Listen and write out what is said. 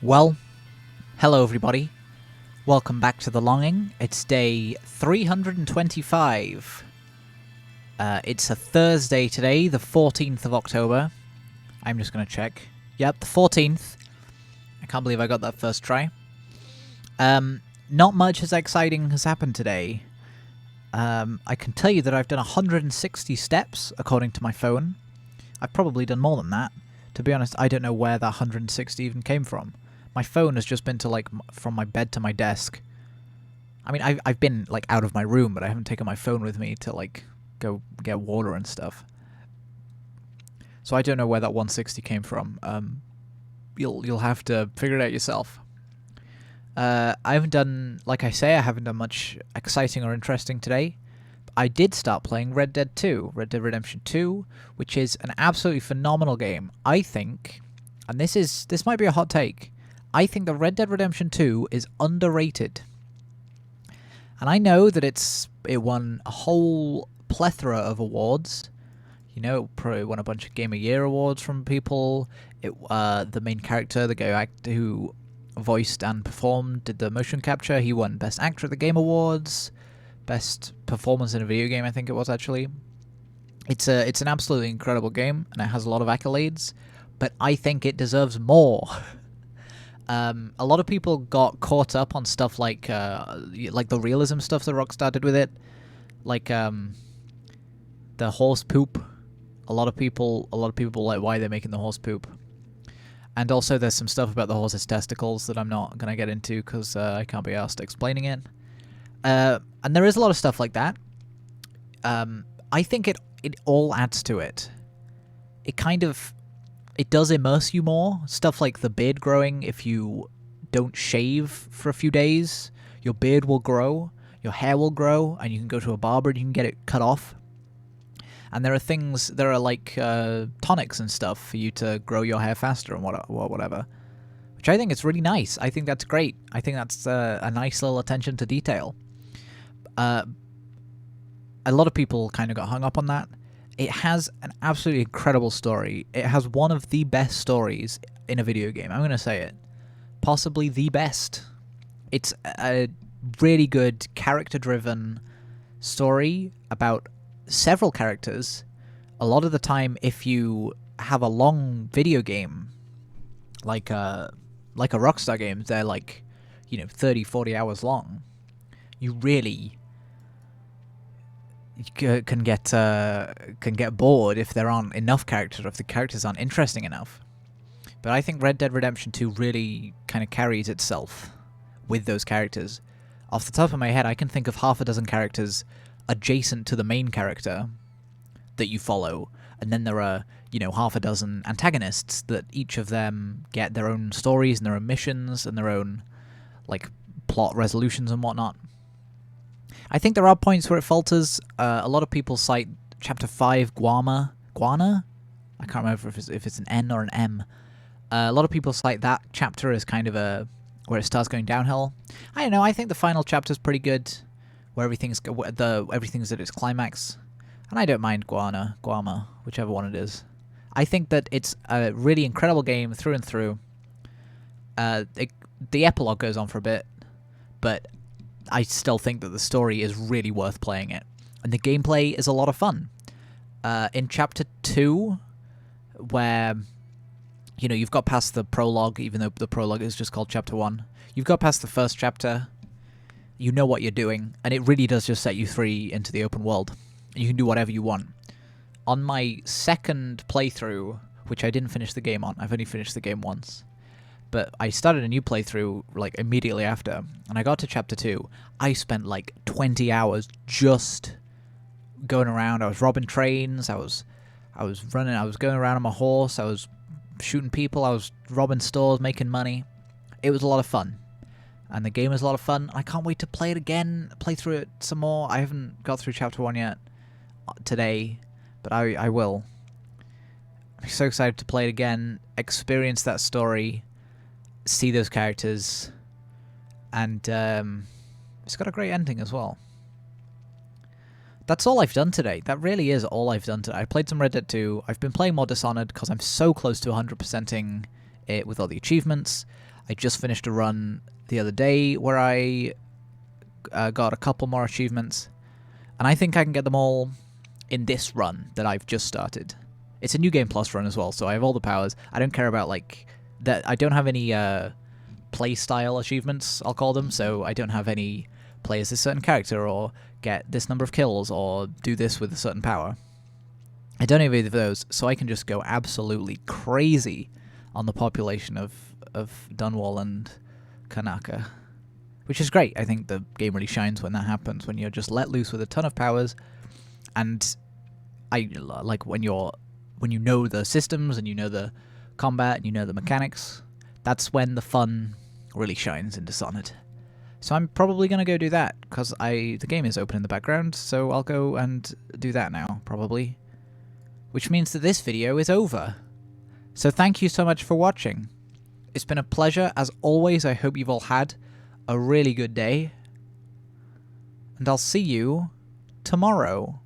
Well, hello everybody. Welcome back to The Longing. It's day 325. It's a Thursday today, the 14th of October. I'm just going to check. Yep, the 14th. I can't believe I got that first try. Not much as exciting has happened today. I can tell you that I've done 160 steps, according to my phone. I've probably done more than that. To be honest, I don't know where that 160 even came from. My phone has just been to, like, from my bed to my desk. I mean, I've been, like, out of my room, but I haven't taken my phone with me to, like, go get water and stuff. So I don't know where that 160 came from. You'll have to figure it out yourself. I haven't done, like I say, I haven't done much exciting or interesting today. I did start playing Red Dead 2, Red Dead Redemption 2, which is an absolutely phenomenal game. I think, and this might be a hot take, I think that Red Dead Redemption 2 is underrated. And I know that it won a whole plethora of awards. You know, it probably won a bunch of Game of Year awards from people. The main character, the guy who voiced and performed, did the motion capture, he won Best Actor at the Game Awards. Best performance in a video game, I think it was, actually. It's an absolutely incredible game, and it has a lot of accolades, but I think it deserves more. A lot of people got caught up on stuff like the realism stuff that Rockstar did with it, like the horse poop. A lot of people like why they're making the horse poop, and also there's some stuff about the horse's testicles that I'm not gonna get into because I can't be asked explaining it. And there is a lot of stuff like that. I think it all adds to it. It does immerse you more. Stuff like the beard growing. If you don't shave for a few days, your beard will grow, your hair will grow, and you can go to a barber and you can get it cut off. And there are like tonics and stuff for you to grow your hair faster and whatever. Which I think is really nice. I think that's great. I think that's a nice little attention to detail. A lot of people kind of got hung up on that. It has an absolutely incredible story. It has one of the best stories in a video game. I'm going to say it. Possibly the best. It's a really good character-driven story about several characters. A lot of the time, if you have a long video game, like a Rockstar game, they're like, 30, 40 hours long. You really can get bored if there aren't enough characters, or if the characters aren't interesting enough. But I think Red Dead Redemption 2 really kind of carries itself with those characters. Off the top of my head, I can think of half a dozen characters adjacent to the main character that you follow, and then there are, half a dozen antagonists that each of them get their own stories and their own missions and their own, like, plot resolutions and whatnot. I think there are points where it falters. A lot of people cite Chapter 5, Guana? I can't remember if it's an N or an M. A lot of people cite that chapter as kind of where it starts going downhill. I don't know, I think the final chapter's pretty good, where everything's at its climax. And I don't mind Guama, whichever one it is. I think that it's a really incredible game through and through. The epilogue goes on for a bit, but I still think that the story is really worth playing it. And the gameplay is a lot of fun. In Chapter 2, where, you've got past the prologue, even though the prologue is just called Chapter 1. You've got past the first chapter, you know what you're doing, and it really does just set you free into the open world. You can do whatever you want. On my second playthrough, which I didn't finish the game on, I've only finished the game once, but I started a new playthrough, like, immediately after, and I got to Chapter 2. I spent, like, 20 hours just going around. I was robbing trains, I was running, I was going around on my horse, I was shooting people, I was robbing stores, making money. It was a lot of fun. And the game is a lot of fun. I can't wait to play it again, play through it some more. I haven't got through Chapter 1 yet today, but I will. I'm so excited to play it again, experience that story, see those characters, and it's got a great ending as well. That's all I've done today. That really is all I've done today. I played some Red Dead 2. I've been playing more Dishonored because I'm so close to 100%ing it with all the achievements. I just finished a run the other day where I got a couple more achievements, and I think I can get them all in this run that I've just started. It's a New Game Plus run as well, so I have all the powers. I don't care about, like, that. I don't have any playstyle achievements, I'll call them, so I don't have any play as this certain character, or get this number of kills, or do this with a certain power. I don't have either of those, so I can just go absolutely crazy on the population of Dunwall and Karnaca, which is great. I think the game really shines when that happens, when you're just let loose with a ton of powers, and I like when you know the systems and you know the combat and you know the mechanics. That's when the fun really shines in Dishonored. So I'm probably gonna go do that because the game is open in the background, so I'll go and do that now probably, which means that this video is over. So thank you so much for watching. It's been a pleasure as always. I hope you've all had a really good day, and I'll see you tomorrow.